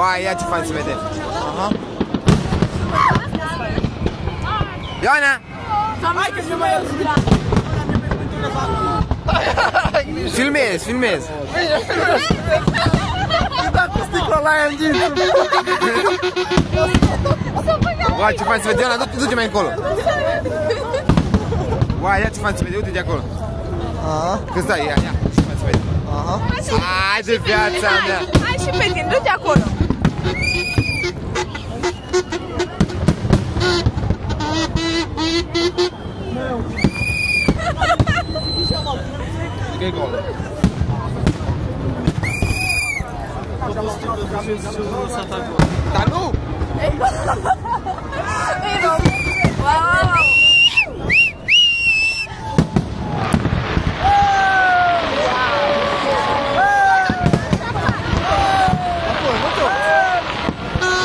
Uai, ia ce fain se vede. Ioana! Hai că se mai Filmez, filmez. dat cu sticla la aia în ghiță. Uai, ce fain se vede, Ioana, du-te mai încolo. Uai, ia ce fain se vede, uite de acolo. Că stai, ia, ce fain se vede. Hai de viața mea. Hai și pe tine, du-te acolo. Che gol. Dar nu! Wow!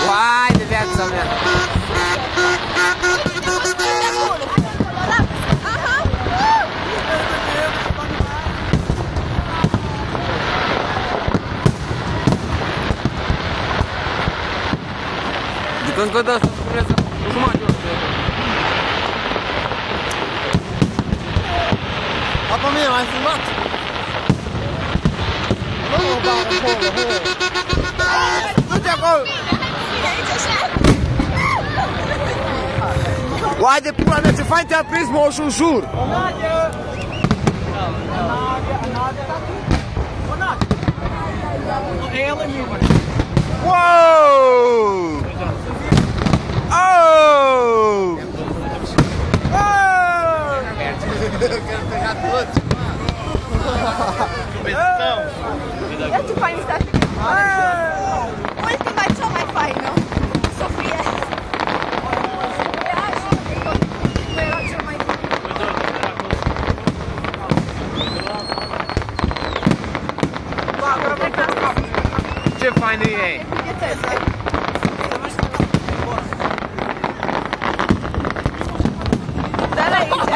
Uai, de viața mea. Încă dă să spuneți o jumătate de oră. Apa mie, m-ai filmat? Nu, dar acolo. Du-te acolo! Uai de pula mea, ce fain te-a prins, moșul, jur! Wow! Oh! Ia ce fain stai. Ultima e cea mai faină. Sofia. Nu era cel mai fain. Ce fain e! Dar aici.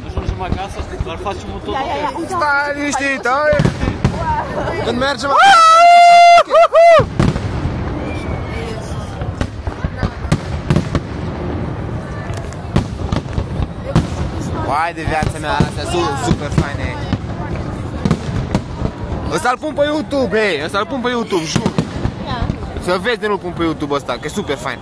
Ajungem acasă, doar facem un tot. Stai liniștită! Când mergem Uai de viața mea, astea super faine. Ăsta-l pun pe YouTube, hei, ăsta-l pun pe YouTube, jur. Să vezi de nu-l pun pe YouTube ăsta, că e super fain.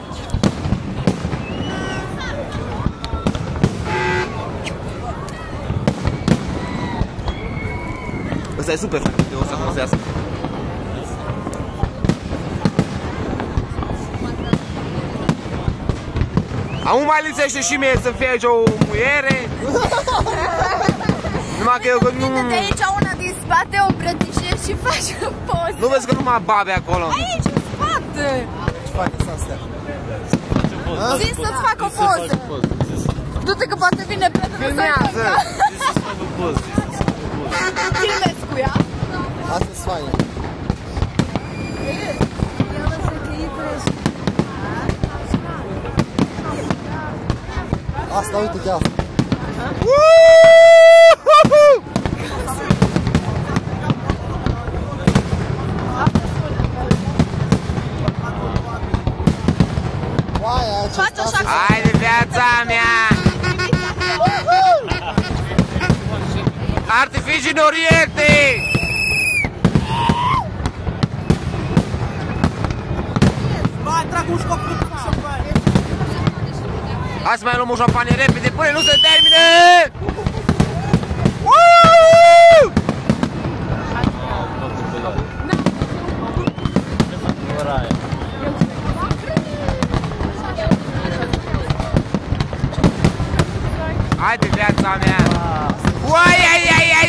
Ăsta e super fain, de o să cum se iasă. Acum mai lipsește și mie să fie aici o muiere. Numai că eu că nu... Uite-te aici una din spate, o îmbrățișezi și faci o poză. Nu vezi că nu mă babe acolo? Aici, în spate. Ce fac astea? Zis să-ți fac o poză. Du-te că poate vine prietenul să-i Filmează! filmezi cu ea. Astea-s faine. Asta, uite chiar. Faci așa. Hai de viața mea! Artificii în Oriente! Vai, trag un scop cu șampanie. Hai să mai luăm o șampanie repede până nu se termine! Hai de viața mea! Uai, ai, ai, ai!